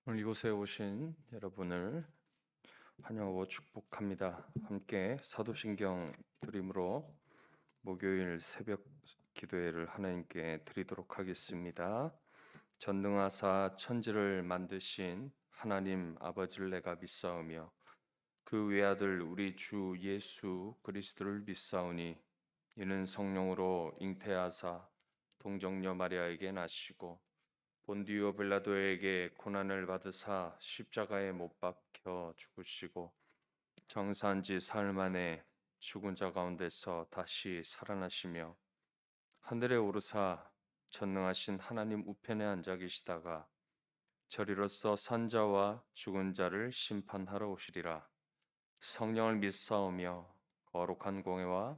오늘 이곳에 오신 여러분을 환영하고 축복합니다. 함께 사도신경 드림으로 목요일 새벽 기도회를 하나님께 드리도록 하겠습니다. 전능하사 천지를 만드신 하나님 아버지를 내가 믿사오며 그 외아들 우리 주 예수 그리스도를 믿사오니 이는 성령으로 잉태하사 동정녀 마리아에게 나시고 본디오 빌라도에게 고난을 받으사 십자가에 못 박혀 죽으시고 정사한 지 사흘 만에 죽은 자 가운데서 다시 살아나시며 하늘에 오르사 전능하신 하나님 우편에 앉아 계시다가 저리로서 산자와 죽은 자를 심판하러 오시리라. 성령을 믿사오며 거룩한 공회와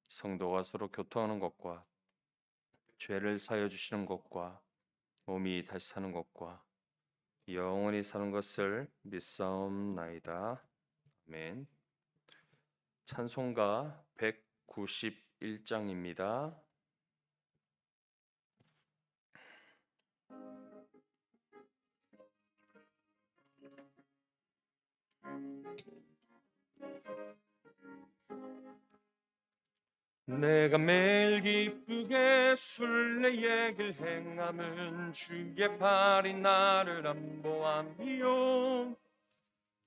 성도가 서로 교통하는 것과 죄를 사여 주시는 것과 몸이 다시 사는 것과 영원히 사는 것을 믿사옵나이다. 아멘. 찬송가 191장입니다. 내가 매일 기쁘게 순례의 길 행함은 주의 팔이 나를 안보함이요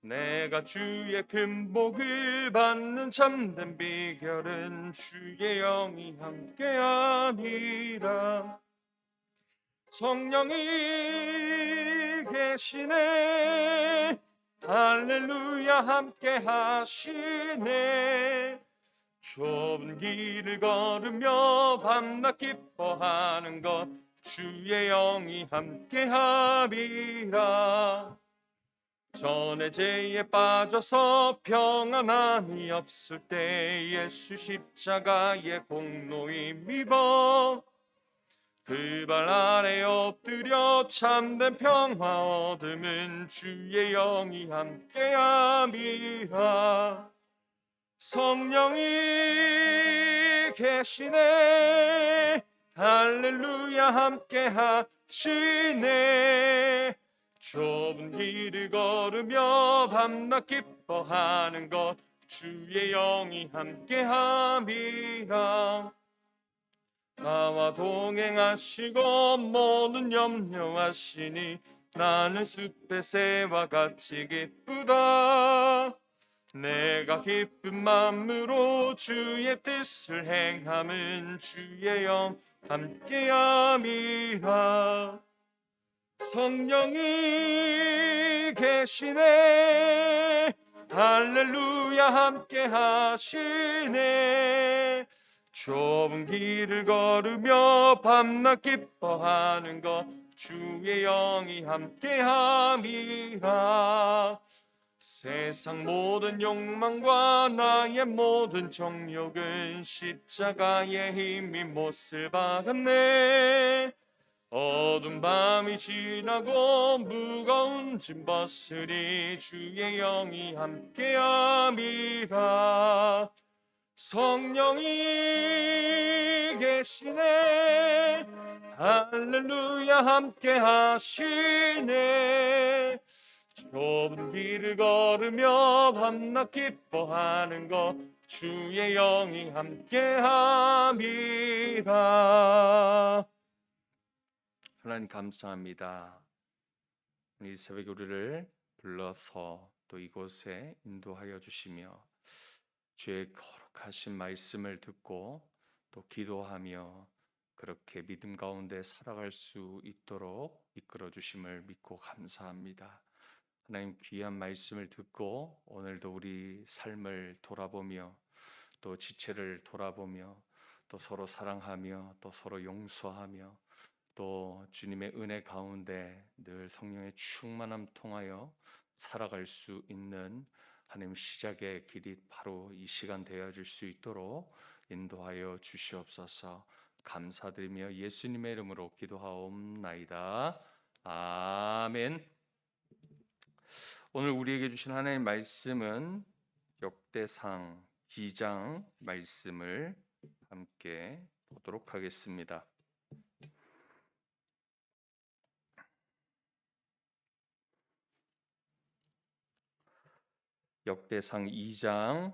내가 주의 큰 복을 받는 참된 비결은 주의 영이 함께함이라. 성령이 계시네 할렐루야 함께 하시네. 좁은 길을 걸으며 밤낮 기뻐하는 것 주의 영이 함께함이라. 전에 죄에 빠져서 평안함이 없을 때 예수 십자가의 공로 힘입어 그 발 아래 엎드려 참된 평화 얻음은 주의 영이 함께함이라. 성령이 계시네 할렐루야 함께 하시네. 좁은 길을 걸으며 밤낮 기뻐하는 것 주의 영이 함께함이라. 나와 동행하시고 모든 염려하시니 나는 숲의 새와 같이 기쁘다. 내가 기쁜 마음으로 주의 뜻을 행함은 주의 영 함께함이라. 성령이 계시네 할렐루야 함께 하시네. 좁은 길을 걸으며 밤낮 기뻐하는 것 주의 영이 함께함이라. 세상 모든 욕망과 나의 모든 정욕은 십자가의 힘이 못을 박았네. 어두운 밤이 지나고 무거운 짐 벗으리 주의 영이 함께함이라. 성령이 계시네 할렐루야 함께 하시네. 좁은 길을 걸으며 밤낮 기뻐하는 것 주의 영이 함께함이라. 하나님 감사합니다. 이 새벽에 우리를 불러서 또 이곳에 인도하여 주시며 주의 거룩하신 말씀을 듣고 또 기도하며 그렇게 믿음 가운데 살아갈 수 있도록 이끌어 주심을 믿고 감사합니다. 하나님 귀한 말씀을 듣고 오늘도 우리 삶을 돌아보며 또 지체를 돌아보며 또 서로 사랑하며 또 서로 용서하며 또 주님의 은혜 가운데 늘 성령의 충만함 통하여 살아갈 수 있는 하나님 시작의 길이 바로 이 시간 되어질 수 있도록 인도하여 주시옵소서. 감사드리며 예수님의 이름으로 기도하옵나이다. 아멘. 오늘 우리에게 주신 하나님의 말씀은 역대상 2장 말씀을 함께 보도록 하겠습니다. 역대상 2장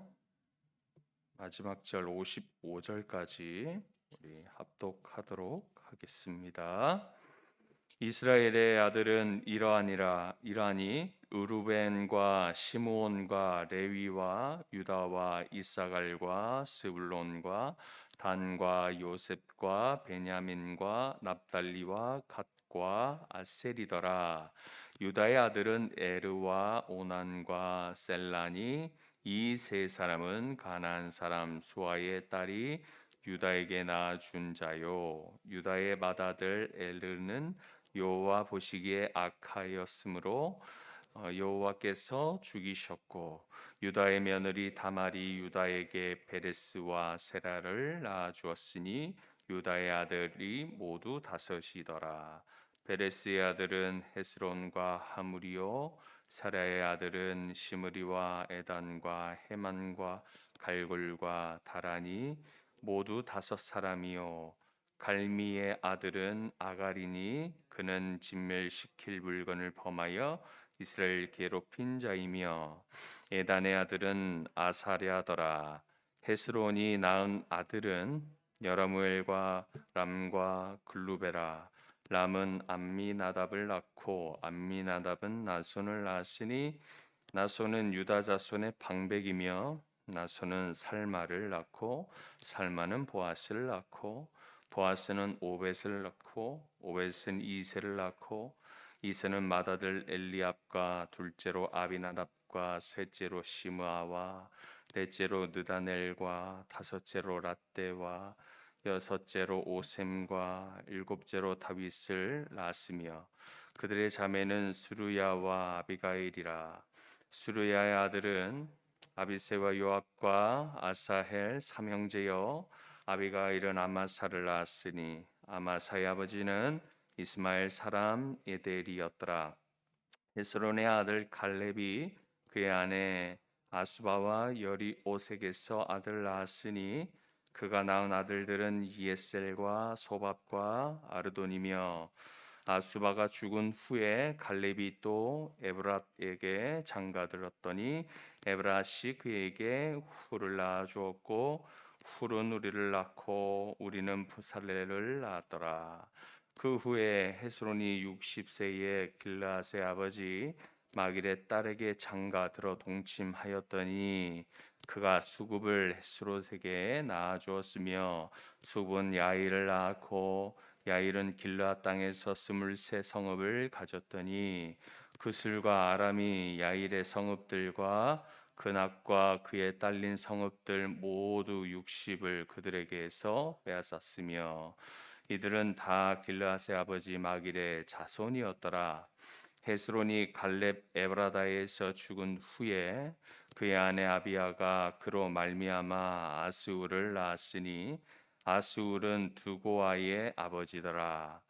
마지막 절 55절까지 우리 합독하도록 하겠습니다. 이스라엘의 아들은 이러하니 으루벤과 시므온과 레위와 유다와 이사갈과 스불론과 단과 요셉과 베냐민과 납달리와 갓과 아셀이더라. 유다의 아들은 에르와 오난과 셀라니 이 세 사람은 가나안 사람 수아의 딸이 유다에게 낳아준 자요. 유다의 맏아들 에르는 여호와 보시기에 악하였으므로 여호와께서 죽이셨고, 유다의 며느리 다말이 유다에게 베레스와 세라를 낳아주었으니 유다의 아들이 모두 다섯이더라. 베레스의 아들은 헤스론과 하무리요, 세라의 아들은 시므리와 에단과 헤만과 갈골과 다라니 모두 다섯 사람이요. 갈미의 아들은 아가리니 그는 진멸시킬 물건을 범하여 이스라엘 괴롭힌 자이며, 에단의 아들은 아사랴더라. 헤스론이 낳은 아들은 여라무엘과 람과 글루베라. 람은 암미나답을 낳고 암미나답은 나손을 낳았으니 나손은 유다 자손의 방백이며 나손은 살마를 낳고 살마는 보아스를 낳고 보아스는 오벳을 낳고 오벳은 이세를 낳고 이세는 맏아들 엘리압과 둘째로 아비나답과 셋째로 시므아와 넷째로 느다넬과 다섯째로 랏데와 여섯째로 오셈과 일곱째로 다윗을 낳았으며 그들의 자매는 수르야와 아비가일이라. 수르야의 아들은 아비새와 요압과 아사헬 삼형제여, 아비가일은 아마사를 낳았으니 아마사의 아버지는 이스마엘 사람 에델이었더라. 헤스론의 아들 갈렙이 그의 아내 아수바와 열이 오색에서 아들 낳았으니 그가 낳은 아들들은 예셀과 소밥과 아르돈이며, 아수바가 죽은 후에 갈렙이 또 에브랏에게 장가들었더니 에브랏이 그에게 훌을 낳아 주었고 훌은 우리를 낳고 우리는 부살레를 낳았더라. 그 후에 헤스론이 60세에 길르앗의 아버지 마길의 딸에게 장가들어 동침하였더니 그가 수굽을 헤스롯에게 낳아 주었으며 수굽은 야일을 낳았고 야일은 길르앗 땅에서 23 성읍을 가졌더니 그술과 아람이 야일의 성읍들과 그낙과 그의 딸린 성읍들 모두 60을 그들에게서 빼앗았으며 이들은 다 길르앗의 아버지 마길의 자손이었더라. 헤스론이 갈렙 에브라다에서 죽은 후에 그의 아내 아비아가 그로 말미암아 아스울을 낳았으니 아스울은 두고아의 아버지더라.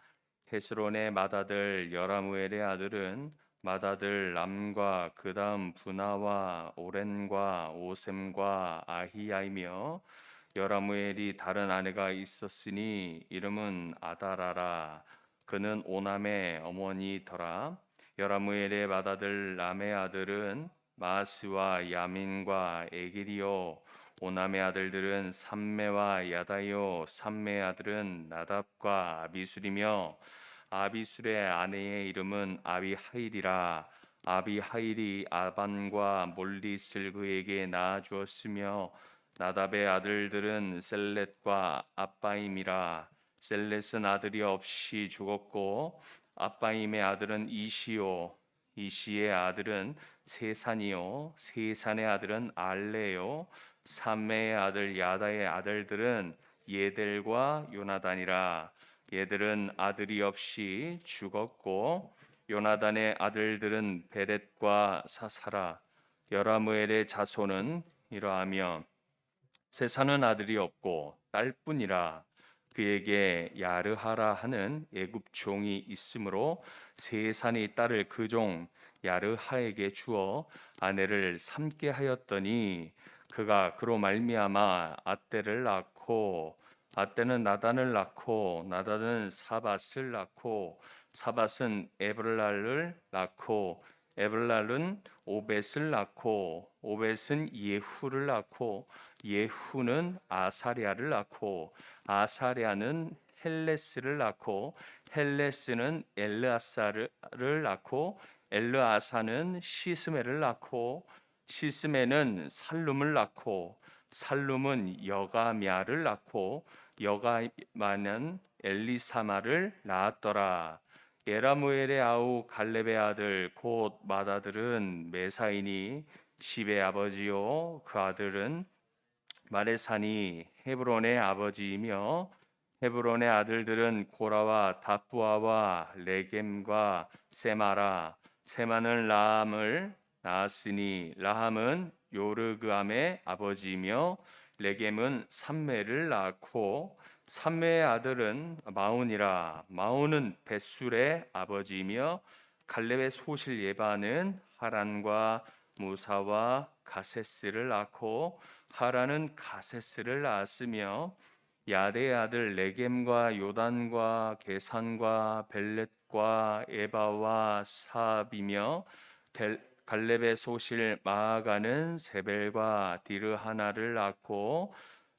헤스론의 맏아들 여라무엘의 아들은 맏아들 람과 그 다음 분하와 오렌과 오셈과 아히야이며, 여라무엘이 다른 아내가 있었으니 이름은 아다라라. 그는 오남의 어머니더라. 여라무엘의 맏아들 람의 아들은 마스와 야민과 에길이요, 오남의 아들들은 삼메와 야다요, 삼메의 아들은 나답과 아비술이며 아비술의 아내의 이름은 아비하일이라. 아비하일이 아반과 몰리스를 그에게 낳아 주었으며 나답의 아들들은 셀렛과 아빠임이라. 셀렛은 아들이 없이 죽었고 아빠임의 아들은 이시요, 이시의 아들은 세산이요, 세산의 아들은 알레요, 삼매의 아들 야다의 아들들은 예델과 요나단이라. 얘들은 아들이 없이 죽었고 요나단의 아들들은 베렛과 사사라. 여라무엘의 자손은 이러하며 세사는 아들이 없고 딸뿐이라. 그에게 야르하라 하는 애굽 종이 있으므로 세산이 딸을 그 종 야르하에게 주어 아내를 삼게 하였더니 그가 그로 말미암아 앗대를 낳고 앗대는 나단을 낳고 나단은 사밧을 낳고 사밧은 에브랄을 낳고 에블랄은 오벳을 낳고 오벳은 예후를 낳고 예후는 아사랴를 낳고 아사랴는 헬레스를 낳고 헬레스는 엘르아사를 낳고 엘르아사는 시스메를 낳고 시스메는 살룸을 낳고 살룸은 여가미아를 낳고 여가마는 엘리사마를 낳았더라. 예라무엘의 아우 갈렙의 아들 곧 맏아들은 메사이니 십의 아버지요 그 아들은 마레사니 헤브론의 아버지이며 헤브론의 아들들은 고라와 다부아와 레겜과 세마라 세마는 라함을 낳았으니 라함은 요르그암의 아버지이며 레겜은 삼메를 낳고 삼메의 아들은 마운이라 마운은 벳술의 아버지이며 갈렙의 소실 예바는 하란과 무사와 가세스를 낳고 하란은 가세스를 낳았으며 야대의 아들 레겜과 요단과 게산과 벨렛과 에바와 사압이며 갈렙의 소실 마아가는 세벨과 디르하나를 낳고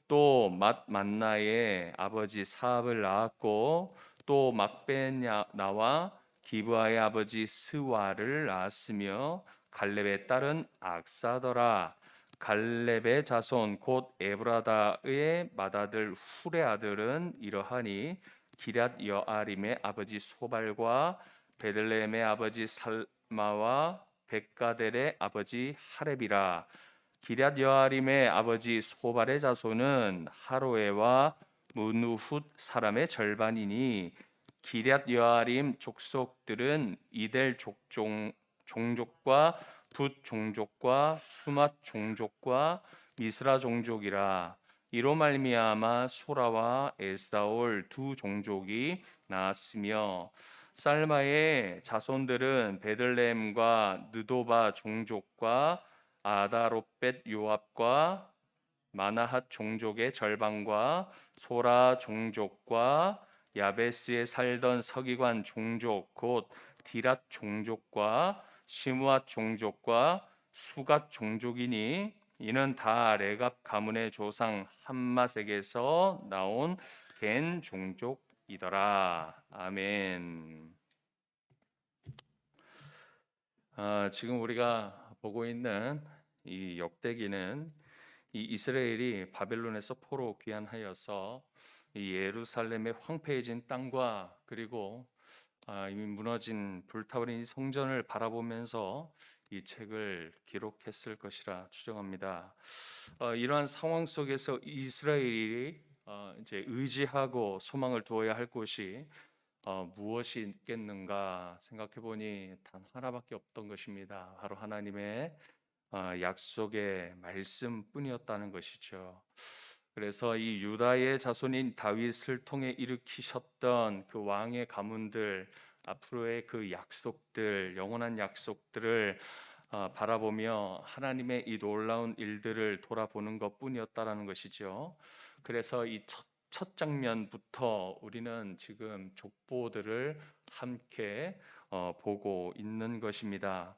또 맛만나의 아버지 사압을 낳았고 또 막베나와 기브아의 아버지 스와를 낳았으며 갈렙의 딸은 악사더라. 갈렙의 자손 곧 에브라다의 맏아들 훌의 아들은 이러하니 기럇 여아림의 아버지 소발과 베들레헴의 아버지 살마와 백가델의 아버지 하렙이라. 기럇 여아림의 아버지 소발의 자손은 하로에와 무누훗 사람의 절반이니 기럇 여아림 족속들은 이델 종족과 붓 종족과 수맛 종족과 미스라 종족이라. 이로 말미암아 소라와 에스다올 두 종족이 나왔으며 살마의 자손들은 베들레헴과 느도바 종족과 아다롯벳 요압과 마나핫 종족의 절반과 소라 종족과 야베스에 살던 서기관 종족 곧 디랏 종족과 시므앗 종족과 수갓 종족이니 이는 다 레갑 가문의 조상 함맛에게서 나온 겐 종족이더라. 아멘. 지금 우리가 보고 있는 이 역대기는 이 이스라엘이 바벨론에서 포로 귀환하여서 이 예루살렘의 황폐해진 땅과 그리고 이미 무너진 불타버린 이 성전을 바라보면서 이 책을 기록했을 것이라 추정합니다. 이러한 상황 속에서 이스라엘이 이제 의지하고 소망을 두어야 할 곳이 무엇이 있겠는가 생각해 보니 단 하나밖에 없던 것입니다. 바로 하나님의 약속의 말씀뿐이었다는 것이죠. 그래서 이 유다의 자손인 다윗을 통해 일으키셨던 그 왕의 가문들 앞으로의 그 약속들 영원한 약속들을 바라보며 하나님의 이 놀라운 일들을 돌아보는 것뿐이었다라는 것이죠. 그래서 이 첫 장면부터 우리는 지금 족보들을 함께 보고 있는 것입니다.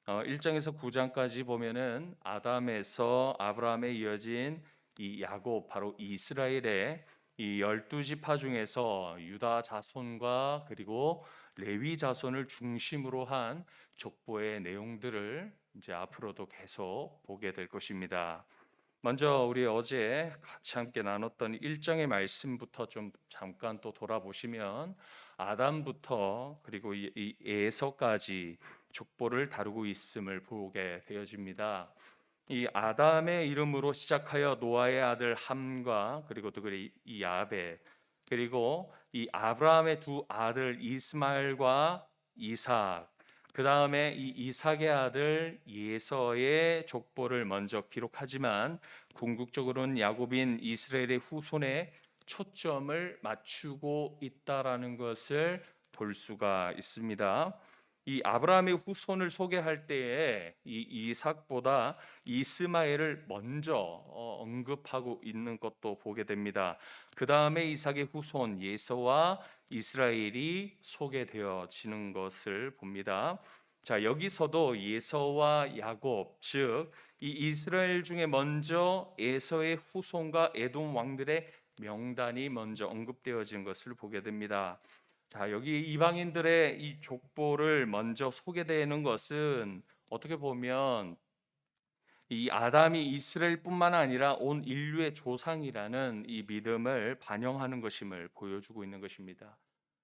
1장에서 9장까지 보면은 아담에서 아브라함에 이어진 이 야곱 바로 이스라엘의 이 12지파 중에서 유다 자손과 그리고 레위 자손을 중심으로 한 족보의 내용들을 이제 앞으로도 계속 보게 될 것입니다. 먼저 우리 어제 같이 함께 나눴던 1장의 말씀부터 좀 잠깐 또 돌아보시면 아담부터 그리고 이 에서까지 족보를 다루고 있음을 보게 되어집니다. 이 아담의 이름으로 시작하여 노아의 아들 함과 그리고 또 이 야베 그리고 이 아브라함의 두 아들 이스마엘과 이삭 그 다음에 이 이삭의 아들 예서의 족보를 먼저 기록하지만 궁극적으로는 야곱인 이스라엘의 후손에 초점을 맞추고 있다라는 것을 볼 수가 있습니다. 이 아브라함의 후손을 소개할 때에 이 이삭보다 이스마엘을 먼저 언급하고 있는 것도 보게 됩니다. 그 다음에 이삭의 후손 예서와 이스라엘이 소개되어지는 것을 봅니다. 자, 여기서도 예서와 야곱, 즉 이 이스라엘 중에 먼저 에서의 후손과 에돔 왕들의 명단이 먼저 언급되어진 것을 보게 됩니다. 자, 여기 이방인들의 이 족보를 먼저 소개되는 것은 어떻게 보면 이 아담이 이스라엘뿐만 아니라 온 인류의 조상이라는 이 믿음을 반영하는 것임을 보여주고 있는 것입니다.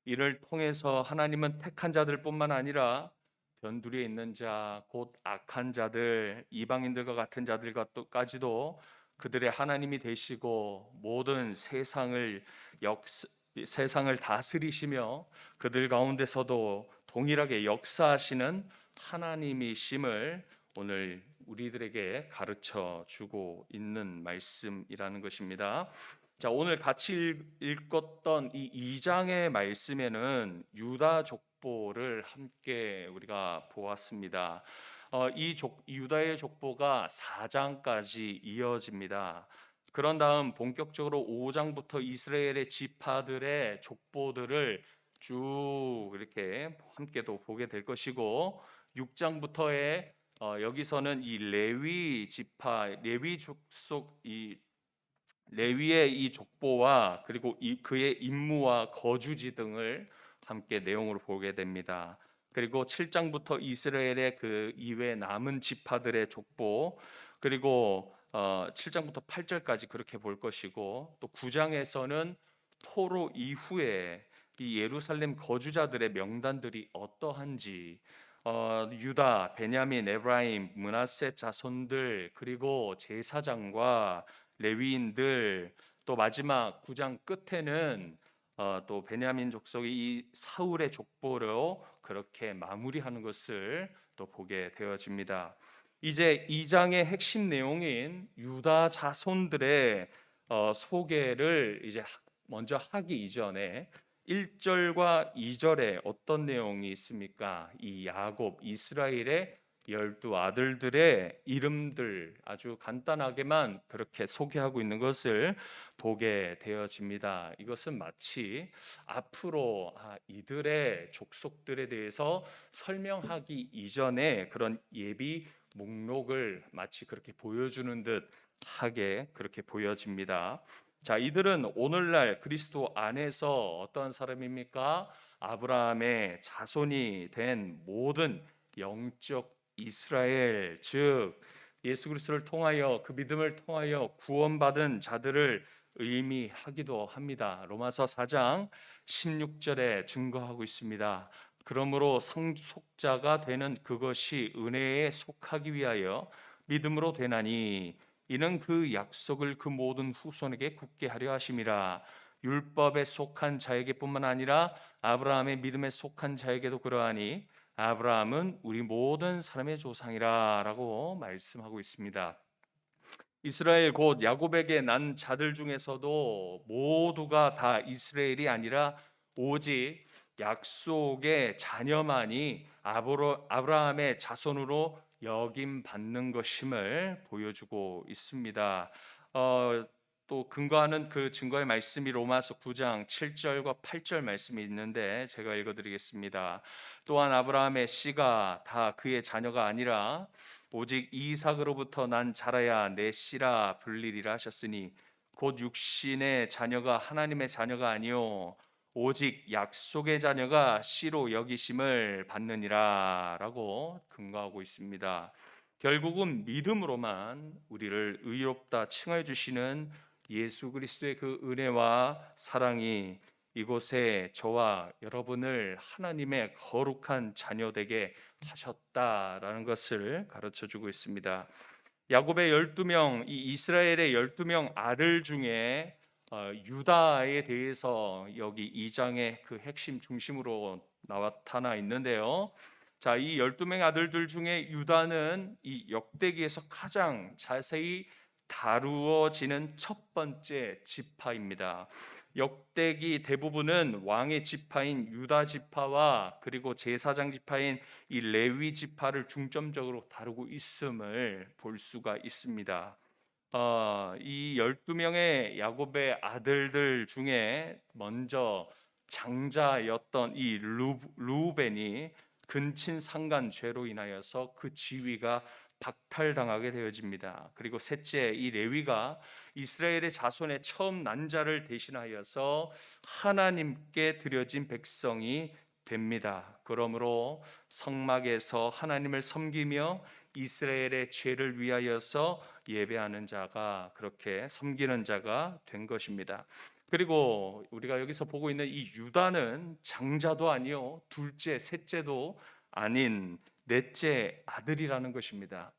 이를 통해서 하나님은 택한 자들뿐만 아니라 변두리에 있는 자, 곧 악한 자들, 이방인들과 같은 자들까지도 그들의 하나님이 되시고 모든 세상을 다스리시며 그들 가운데서도 동일하게 역사하시는 하나님이심을 오늘 우리들에게 가르쳐 주고 있는 말씀이라는 것입니다. 자, 오늘 같이 읽었던 이 2장의 말씀에는 유다 족보를 함께 우리가 보았습니다. 유다의 족보가 4장까지 이어집니다. 그런 다음 본격적으로 5장부터 이스라엘의 지파들의 족보들을 쭉 이렇게 함께도 보게 될 것이고 6장부터의 여기서는 이 레위 지파, 레위 족속 이 레위의 이 족보와 그리고 그의 임무와 거주지 등을 함께 내용으로 보게 됩니다. 그리고 7장부터 이스라엘의 그 이외 남은 지파들의 족보, 그리고 7장부터 8절까지 그렇게 볼 것이고 또 9장에서는 포로 이후에 이 예루살렘 거주자들의 명단들이 어떠한지 유다, 베냐민, 에브라임, 므낫세 자손들 그리고 제사장과 레위인들 또 마지막 9장 끝에는 또 베냐민 족속의 이 사울의 족보로 그렇게 마무리하는 것을 또 보게 되어집니다. 이제 2장의 핵심 내용인 유다 자손들의 소개를 이제 먼저 하기 이전에 1절과 2절에 어떤 내용이 있습니까? 이 야곱 이스라엘의 12 아들들의 이름들 아주 간단하게만 그렇게 소개하고 있는 것을 보게 되어집니다. 이것은 마치 앞으로 이들의 족속들에 대해서 설명하기 이전에 그런 예비 목록을 마치 그렇게 보여주는 듯 하게 그렇게 보여집니다. 자, 이들은 오늘날 그리스도 안에서 어떤 사람입니까? 아브라함의 자손이 된 모든 영적 이스라엘, 즉 예수 그리스도를 통하여 그 믿음을 통하여 구원받은 자들을 의미하기도 합니다. 로마서 4장 16절에 증거하고 있습니다. 그러므로 상속자가 되는 그것이 은혜에 속하기 위하여 믿음으로 되나니 이는 그 약속을 그 모든 후손에게 굳게 하려 하심이라. 율법에 속한 자에게뿐만 아니라 아브라함의 믿음에 속한 자에게도 그러하니 아브라함은 우리 모든 사람의 조상이라라고 말씀하고 있습니다. 이스라엘 곧 야곱에게 난 자들 중에서도 모두가 다 이스라엘이 아니라 오직 약속의 자녀만이 아브라함의 자손으로 여김 받는 것임을 보여주고 있습니다. 또 근거하는 그 증거의 말씀이 로마서 9장 7절과 8절 말씀이 있는데 제가 읽어드리겠습니다. 또한 아브라함의 씨가 다 그의 자녀가 아니라 오직 이삭으로부터 난 자라야 내 씨라 불리리라 하셨으니 곧 육신의 자녀가 하나님의 자녀가 아니요 오직 약속의 자녀가 씨로 여기심을 받느니라라고 근거하고 있습니다. 결국은 믿음으로만 우리를 의롭다 칭하여 주시는 예수 그리스도의 그 은혜와 사랑이 이곳에 저와 여러분을 하나님의 거룩한 자녀 되게 하셨다라는 것을 가르쳐 주고 있습니다. 야곱의 12명, 이 이스라엘의 12명 아들 중에 유다에 대해서 여기 2장의 그 핵심 중심으로 나타나 있는데요. 자, 이 12명의 아들들 중에 유다는 이 역대기에서 가장 자세히 다루어지는 첫 번째 지파입니다. 역대기 대부분은 왕의 지파인 유다 지파와 그리고 제사장 지파인 이 레위 지파를 중점적으로 다루고 있음을 볼 수가 있습니다. 이 12명의 야곱의 아들들 중에 먼저 장자였던 이 루벤이 근친상간 죄로 인하여서 그 지위가 박탈당하게 되어집니다. 그리고 셋째, 이 레위가 이스라엘의 자손의 처음 난자를 대신하여서 하나님께 드려진 백성이 됩니다. 그러므로 성막에서 하나님을 섬기며 이스라엘의 죄를 위하여서 예배하는 자가, 그렇게 섬기는 자가 된 것입니다. 그리고 우리가 여기서 보고 있는 이 유다는 장자도 아니요, 둘째, 셋째도 아닌 넷째 아들이라는 것입니다.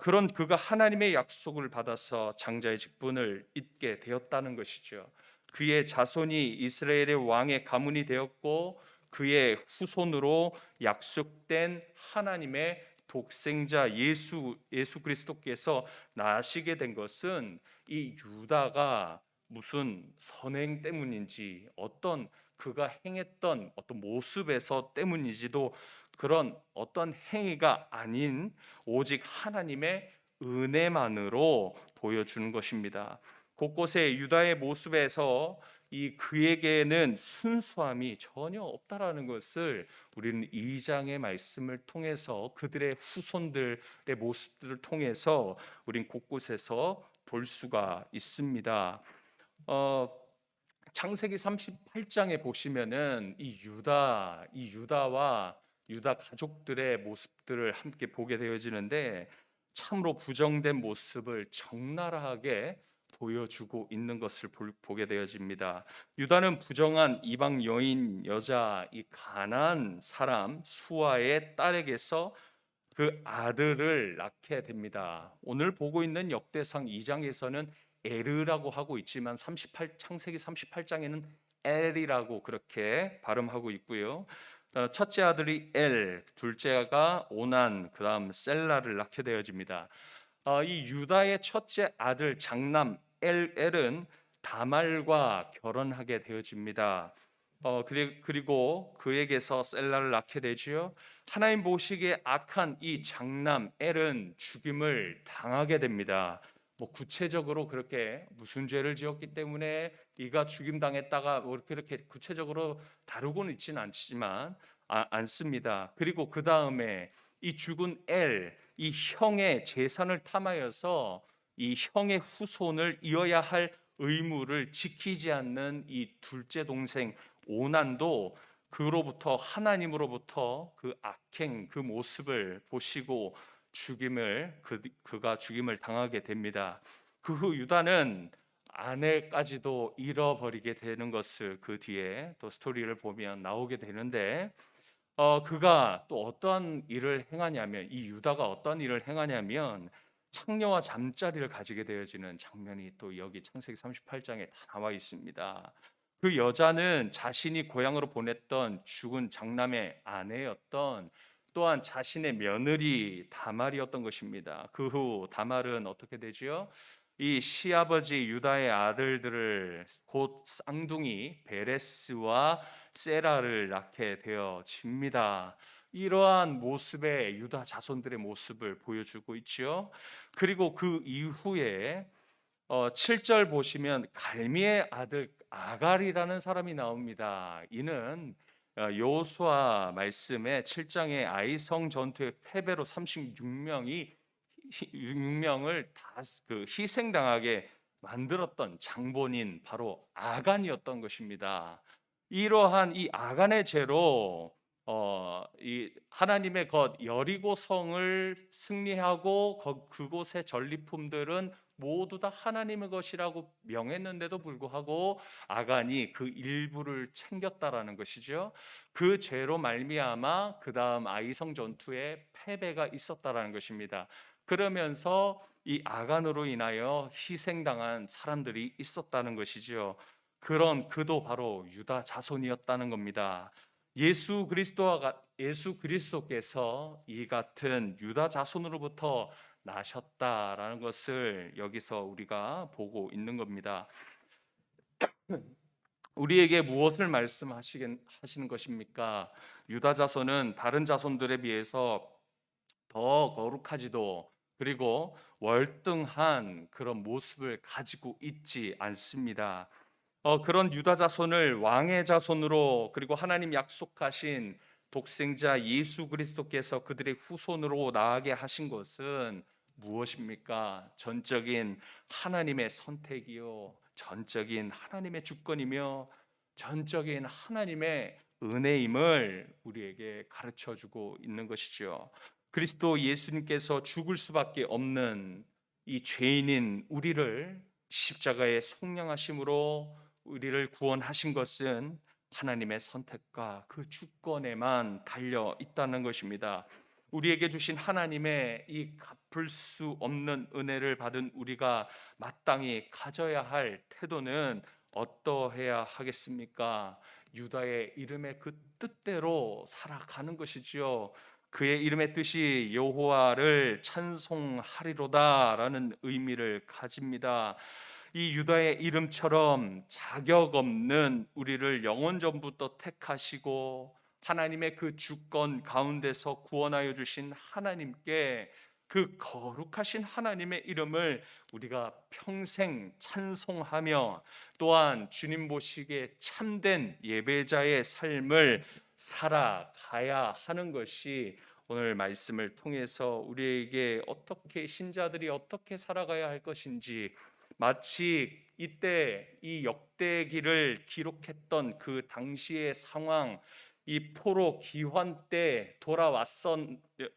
그런 그가 하나님의 약속을 받아서 장자의 직분을 잇게 되었다는 것이죠. 그의 자손이 이스라엘의 왕의 가문이 되었고 그의 후손으로 약속된 하나님의 독생자 예수 그리스도께서 나시게 된 것은 이 유다가 무슨 선행 때문인지, 어떤 그가 행했던 어떤 모습에서 때문인지도, 그런 어떤 행위가 아닌 오직 하나님의 은혜만으로 보여주는 것입니다. 곳곳에 유다의 모습에서 이 그에게는 순수함이 전혀 없다라는 것을 우리는 2장의 말씀을 통해서, 그들의 후손들의 모습들을 통해서 우린 곳곳에서 볼 수가 있습니다. 어, 창세기 38장에 보시면은 이 유다와 유다 가족들의 모습들을 함께 보게 되어지는데, 참으로 부정된 모습을 적나라하게 보여주고 있는 것을 보게 되어집니다. 유다는 부정한 이방 여인 여자 이 가나안 사람 수아의 딸에게서 그 아들을 낳게 됩니다. 오늘 보고 있는 역대상 2장에서는 에르라고 하고 있지만 창세기 38장에는 엘이라고 그렇게 발음하고 있고요. 첫째 아들이 엘, 둘째가 오난, 그다음 셀라를 낳게 되어집니다. 이 유다의 첫째 아들 장남 엘은 다말과 결혼하게 되어집니다. 그리고 그에게서 셀라를 낳게 되지요. 하나님 보시기에 악한 이 장남 엘은 죽임을 당하게 됩니다. 뭐 구체적으로 그렇게 무슨 죄를 지었기 때문에 이가 죽임 당했다가 뭐 이렇게 구체적으로 다루고는 있지는 않지만 않습니다. 그리고 그 다음에 이 죽은 엘, 이 형의 재산을 탐하여서 이 형의 후손을 이어야 할 의무를 지키지 않는 이 둘째 동생 오난도 그로부터, 하나님으로부터 그 악행, 그 모습을 보시고 그가 죽임을 당하게 됩니다. 그 후 유다는 아내까지도 잃어버리게 되는 것을 그 뒤에 또 스토리를 보면 나오게 되는데, 그가 또 어떠한 일을 행하냐면, 이 유다가 어떤 일을 행하냐면 창녀와 잠자리를 가지게 되어지는 장면이 또 여기 창세기 38장에 다 나와 있습니다. 그 여자는 자신이 고향으로 보냈던 죽은 장남의 아내였던, 또한 자신의 며느리 다말이었던 것입니다. 그 후 다말은 어떻게 되지요? 이 시아버지 유다의 아들들을, 곧 쌍둥이 베레스와 세라를 낳게 되어집니다. 이러한 모습의 유다 자손들의 모습을 보여주고 있죠. 그리고 그 이후에 7절 보시면 갈미의 아들 아갈이라는 사람이 나옵니다. 이는 여호수아 말씀에 7장의 아이성 전투의 패배로 36명이 6명을 다 희생당하게 만들었던 장본인 바로 아간이었던 것입니다. 이러한 이 아간의 죄로 이 하나님의 것 여리고 성을 승리하고 그곳의 전리품들은 모두 다 하나님의 것이라고 명했는데도 불구하고 아간이 그 일부를 챙겼다라는 것이죠. 그 죄로 말미암아 그 다음 아이성 전투에 패배가 있었다라는 것입니다. 그러면서 이 아간으로 인하여 희생당한 사람들이 있었다는 것이죠. 그런 그도 바로 유다 자손이었다는 겁니다. 예수 그리스도께서 이 같은 유다 자손으로부터 나셨다라는 것을 여기서 우리가 보고 있는 겁니다. 우리에게 무엇을 하시는 것입니까? 유다 자손은 다른 자손들에 비해서 더 거룩하지도, 그리고 월등한 그런 모습을 가지고 있지 않습니다. 그런 유다 자손을 왕의 자손으로, 그리고 하나님 약속하신 독생자 예수 그리스도께서 그들의 후손으로 나아가게 하신 것은 무엇입니까? 전적인 하나님의 선택이요, 전적인 하나님의 주권이며 전적인 하나님의 은혜임을 우리에게 가르쳐 주고 있는 것이죠. 그리스도 예수님께서 죽을 수밖에 없는 이 죄인인 우리를 십자가에 속량하심으로 우리를 구원하신 것은 하나님의 선택과 그 주권에만 달려 있다는 것입니다. 우리에게 주신 하나님의 이 갚을 수 없는 은혜를 받은 우리가 마땅히 가져야 할 태도는 어떠해야 하겠습니까? 유다의 이름의 그 뜻대로 살아가는 것이지요. 그의 이름의 뜻이 여호와를 찬송하리로다라는 의미를 가집니다. 이 유다의 이름처럼 자격 없는 우리를 영원 전부터 택하시고 하나님의 그 주권 가운데서 구원하여 주신 하나님께, 그 거룩하신 하나님의 이름을 우리가 평생 찬송하며 또한 주님 보시기에 참된 예배자의 삶을 살아가야 하는 것이 오늘 말씀을 통해서 우리에게 어떻게, 신자들이 어떻게 살아가야 할 것인지, 마치 이때 이 역대기를 기록했던 그 당시의 상황, 이 포로 기환 때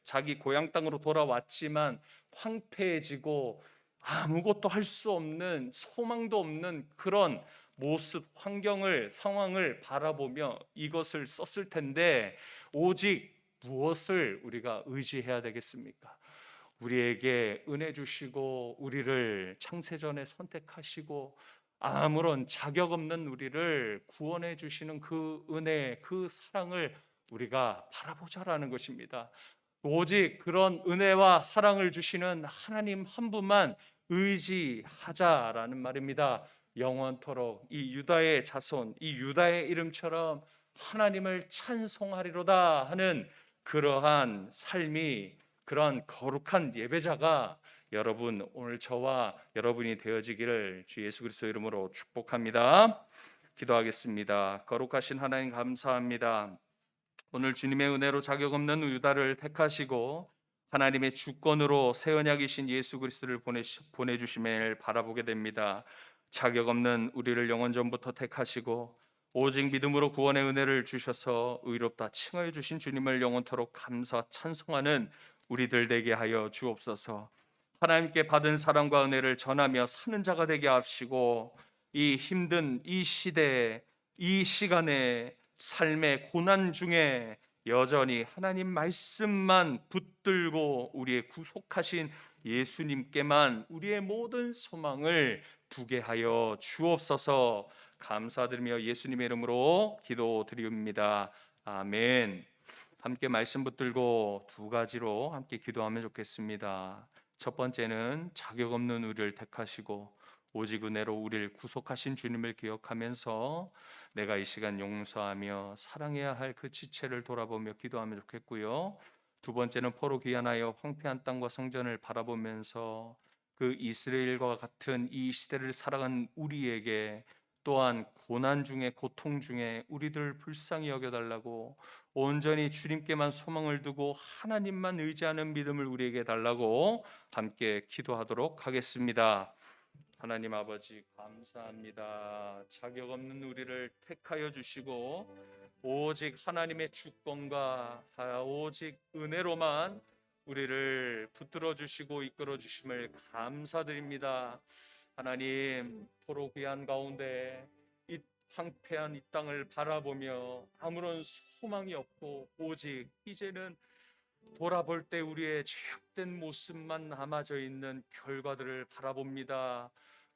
자기 고향 땅으로 돌아왔지만 황폐해지고 아무것도 할 수 없는, 소망도 없는 그런 모습, 환경을, 상황을 바라보며 이것을 썼을 텐데, 오직 무엇을 우리가 의지해야 되겠습니까? 우리에게 은혜 주시고 우리를 창세전에 선택하시고 아무런 자격 없는 우리를 구원해 주시는 그 은혜, 그 사랑을 우리가 바라보자라는 것입니다. 오직 그런 은혜와 사랑을 주시는 하나님 한 분만 의지하자라는 말입니다. 영원토록 이 유다의 자손, 이 유다의 이름처럼 하나님을 찬송하리로다 하는 그러한 삶이, 그런 거룩한 예배자가 여러분, 오늘 저와 여러분이 되어지기를 주 예수 그리스도 이름으로 축복합니다. 기도하겠습니다. 거룩하신 하나님 감사합니다. 오늘 주님의 은혜로 자격 없는 유다를 택하시고 하나님의 주권으로 새 언약이신 예수 그리스도를 보내주심을 바라보게 됩니다. 자격 없는 우리를 영원 전부터 택하시고 오직 믿음으로 구원의 은혜를 주셔서 의롭다 칭하여 주신 주님을 영원토록 감사 찬송하는 우리들 되게 하여 주옵소서. 하나님께 받은 사랑과 은혜를 전하며 사는 자가 되게 하시고 이 힘든 이 시대에, 이 시간에, 삶의 고난 중에 여전히 하나님 말씀만 붙들고 우리의 구속하신 예수님께만 우리의 모든 소망을 두게 하여 주옵소서. 감사드리며 예수님의 이름으로 기도드립니다. 아멘. 함께 말씀 붙들고 두 가지로 함께 기도하면 좋겠습니다. 첫 번째는 자격 없는 우리를 택하시고 오직 은혜로 우리를 구속하신 주님을 기억하면서 내가 이 시간 용서하며 사랑해야 할 그 지체를 돌아보며 기도하면 좋겠고요. 두 번째는 포로 귀환하여 황폐한 땅과 성전을 바라보면서 그 이스라엘과 같은 이 시대를 살아간 우리에게 또한 고난 중에, 고통 중에 우리들 불쌍히 여겨달라고, 온전히 주님께만 소망을 두고 하나님만 의지하는 믿음을 우리에게 달라고 함께 기도하도록 하겠습니다. 하나님 아버지 감사합니다. 자격 없는 우리를 택하여 주시고 오직 하나님의 주권과 오직 은혜로만 우리를 붙들어 주시고 이끌어 주심을 감사드립니다. 하나님, 포로 귀한 가운데 이 황폐한 이 땅을 바라보며 아무런 소망이 없고 오직 이제는 돌아볼 때 우리의 죄악된 모습만 남아져 있는 결과들을 바라봅니다.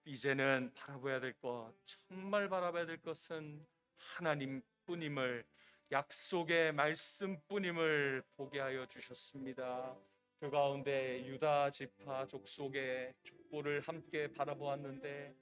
이제는 바라봐야 될 것, 정말 바라봐야 될 것은 하나님뿐임을, 약속의 말씀뿐임을 보게 하여 주셨습니다. 그 가운데 유다 지파 족속의 족보를 함께 바라보았는데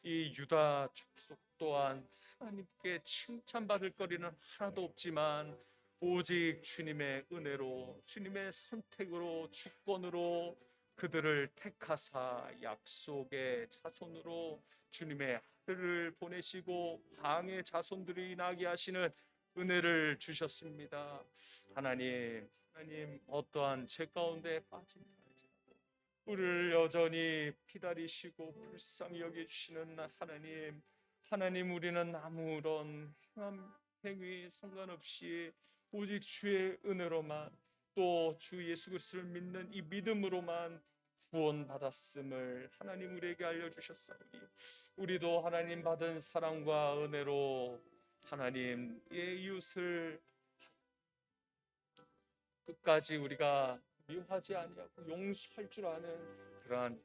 이 유다 족속 또한 하나님께 칭찬받을 거리는 하나도 없지만 오직 주님의 은혜로, 주님의 선택으로, 주권으로 그들을 택하사 약속의 자손으로 주님의 아들을 보내시고 방의 자손들이 나게 하시는 은혜를 주셨습니다. 하나님, 어떠한 죄 가운데 빠짐 알지라도 우리를 여전히 기다리시고 불쌍히 여기시는 하나님, 우리는 아무런 행위 상관없이 오직 주의 은혜로만, 또 주 예수 그리스도를 믿는 이 믿음으로만 구원받았음을 하나님 우리에게 알려주셨사오니, 우리도 하나님 받은 사랑과 은혜로 하나님의 이웃을 끝까지 우리가 미워하지 아니하고 용서할 줄 아는 그러한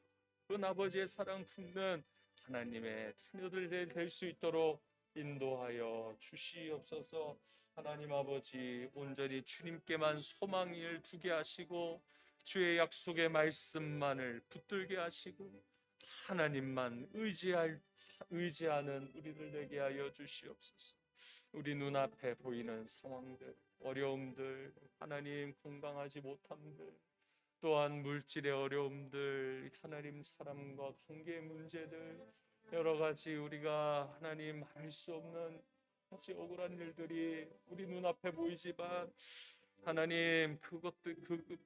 큰 아버지의 사랑 품는 하나님의 자녀들 될 수 있도록 인도하여 주시옵소서. 하나님 아버지, 온전히 주님께만 소망을 두게 하시고 주의 약속의 말씀만을 붙들게 하시고 하나님만 의지하는 우리들 되게 하여 주시옵소서. 우리 눈앞에 보이는 상황들, 어려움들, 하나님 건강하지 못함들, 또한 물질의 어려움들, 하나님 사람과 관계 문제들, 여러 가지 우리가 하나님 할 수 없는 아주 억울한 일들이 우리 눈앞에 보이지만 하나님, 그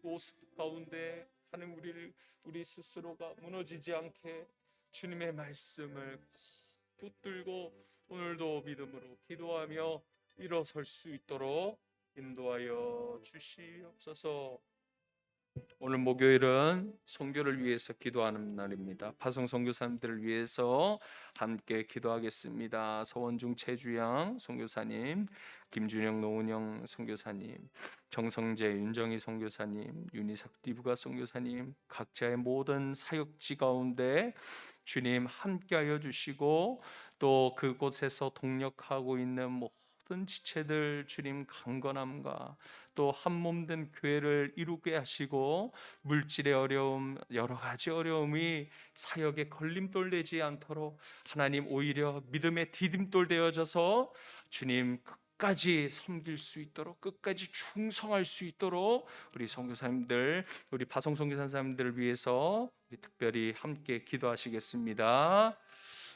모습 가운데 하나님, 우리 스스로가 무너지지 않게 주님의 말씀을 붙들고 오늘도 믿음으로 기도하며 일어설 수 있도록 인도하여 주시옵소서. 오늘 목요일은 선교를 위해서 기도하는 날입니다. 파송 선교사님들을 위해서 함께 기도하겠습니다. 서원중 최주영 선교사님, 김준영 노은영 선교사님, 정성재 윤정희 선교사님, 윤희석 디부가 선교사님, 각자의 모든 사역지 가운데 주님 함께하여 주시고, 또 그곳에서 동력하고 있는 모든 지체들 주님 강건함과 또 한 몸 된 교회를 이루게 하시고, 물질의 어려움, 여러 가지 어려움이 사역에 걸림돌 되지 않도록 하나님, 오히려 믿음의 디딤돌 되어져서 주님 끝까지 섬길 수 있도록, 끝까지 충성할 수 있도록 우리 선교사님들, 우리 파송 선교사님들을 위해서 특별히 함께 기도하시겠습니다.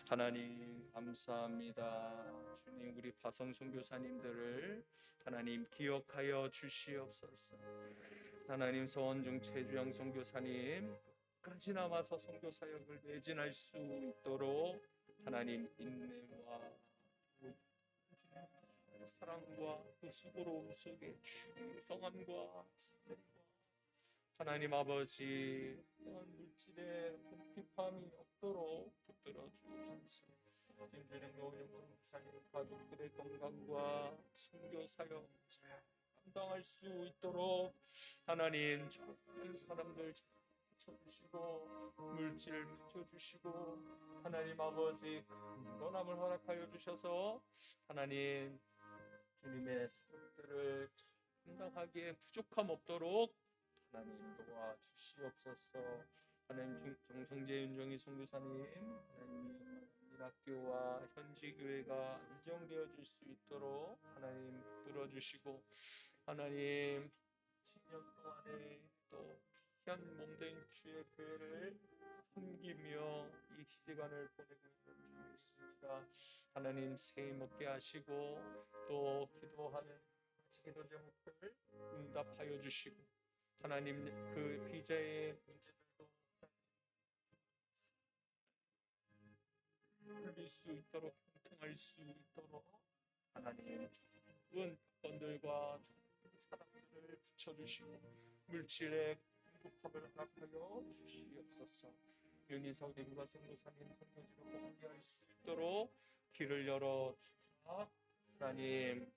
하나님 감사합니다. 주님, 우리 파송 선교사님들을 하나님 기억하여 주시옵소서. 하나님, 서원중 최주영 선교사님 끝까지 남아서 선교 사역을 매진할 수 있도록 하나님 인내와 사랑과 그 수고로움 속에 충성함과 사랑과 하나님 아버지, 또한 물질의 궁핍함이 없도록 붙들어 주옵소서. 진주령 노영 선교사님 가족들의 건강과 선교 사역 잘 감당할 수 있도록 하나님, 좋은 사람들 붙여주시고 물질을 붙여주시고 하나님 아버지, 건강함을 허락하여 주셔서 하나님 주님의 사역들을 감당하기에 부족함 없도록 하나님 도와주시옵소서. 하나님, 정성재 윤정희 선교사님, 하나님 학교와 현지 교회가 안정되어질 수 있도록 하나님 들어주시고, 하나님 10년 동안에 또 귀한 몸된 주의 교회를 섬기며 이 시간을 보내고 있는 줄 믿습니다. 하나님 새해 먹게 하시고, 또 기도하는 기도 제목들 응답하여 주시고, 하나님 그 비자의 문제들도 풀릴 수 있도록, 통할 수 있도록 하나님 좋은 건들과 좋은 사람들을 붙여주시고 물질의 공급함을 허락하여 주시옵소서. 윤희석 님과 선교사님 선교지로 복귀할 수 있도록 길을 열어 주사, 하나님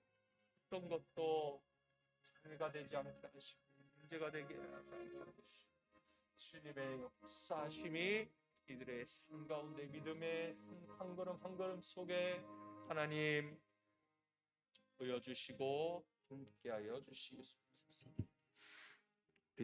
어떤 것도 장애가 되지 않게 하시고 문제가 되게 하지 않게 하시고 주님의 역사심이 이들의 삶 가운데 믿음의 한 걸음 한 걸음 속에 하나님 보여주시고 함께하여 주시옵소서.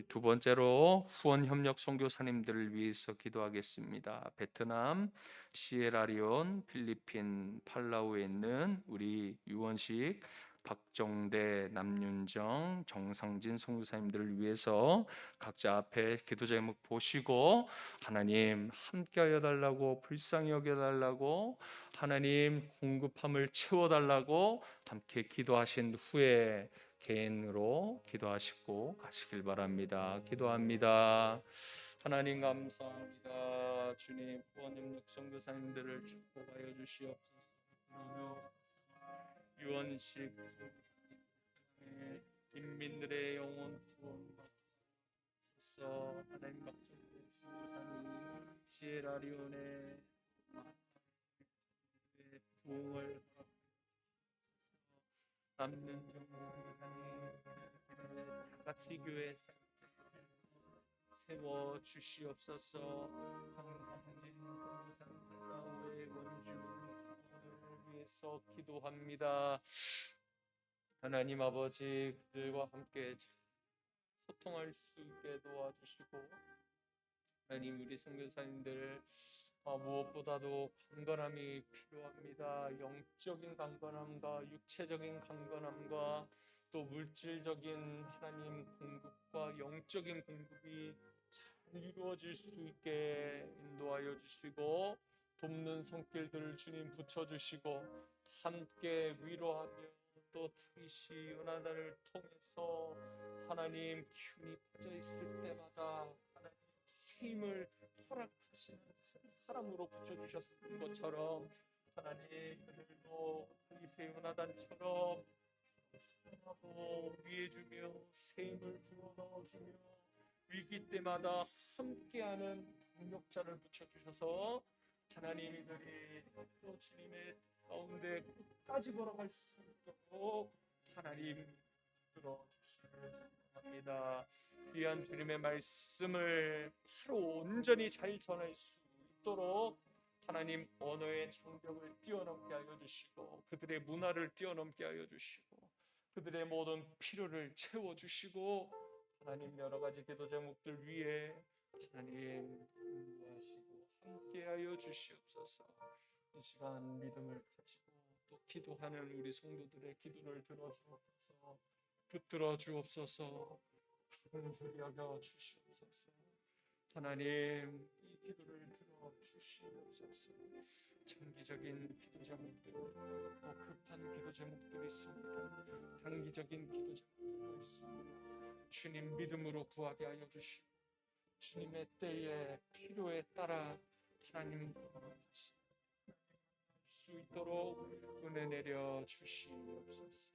두 번째로 후원 협력 선교사님들을 위해서 기도하겠습니다. 베트남, 시에라리온, 필리핀, 팔라우에 있는 우리 유원식 박정대, 남윤정, 정상진 선교사님들을 위해서 각자 앞에 기도 제목 보시고 하나님 함께하여 달라고, 불쌍히 여겨 달라고, 하나님 공급함을 채워 달라고 함께 기도하신 후에 개인으로 기도하시고 가시길 바랍니다. 기도합니다. 하나님 감사합니다. 주님, 후원협력 선교사님들을 축복하여 주시옵소서. 유언식 선교사님, 인민들의 영혼 구원받소서. 하나님 박정대 선교사님, 시에라리온의 부흥을 남는 정교사님, 다 같이 교회 세워 주시옵소서. 정상진 선교사님 가운데 원주민을 위해서 기도합니다. 하나님 아버지, 그들과 함께 소통할 수 있게 도와주시고, 하나님 우리 선교사님들 무엇보다도 강건함이 필요합니다. 영적인 강건함과 육체적인 강건함과 또 물질적인 하나님 공급과 영적인 공급이 잘 이루어질 수 있게 인도하여 주시고, 돕는 손길들을 주님 붙여주시고, 함께 위로하며 또 다윗이 요나단을 통해서 하나님 기운이 빠져 있을 때마다 하나님 새 힘을 허락하시는 사람으로 붙여주셨던 것처럼, 하나님 그들도 다윗의 요나단처럼 사랑하고 위해주며 새 힘을 불어넣어주며 위기 때마다 함께하는 동력자를 붙여주셔서 하나님 이들이 또 주님의 가운데 끝까지 걸어갈 수 있도록 하나님 들어주시길 합니다. 귀한 주님의 말씀을 바로 온전히 잘 전할 수 있도록 하나님 언어의 장벽을 뛰어넘게 하여 주시고, 그들의 문화를 뛰어넘게 하여 주시고, 그들의 모든 필요를 채워주시고, 하나님 여러 가지 기도 제목들 위에 하나님 인도하시고 함께하여 주시옵소서. 이 시간 믿음을 가지고 또 기도하는 우리 성도들의 기도를 들어주옵소서. 붙들어 주옵소서. 긍휼히 여겨 주시옵소서. 하나님 이 기도를 들어 주시옵소서. 장기적인 기도 제목들, 또 급한 기도 제목들이 있습니다. 단기적인 기도 제목들도 있습니다. 주님 믿음으로 구하게 하여 주시고, 주님의 때에 필요에 따라 하나님 수 있도록 은혜 내려 주시옵소서.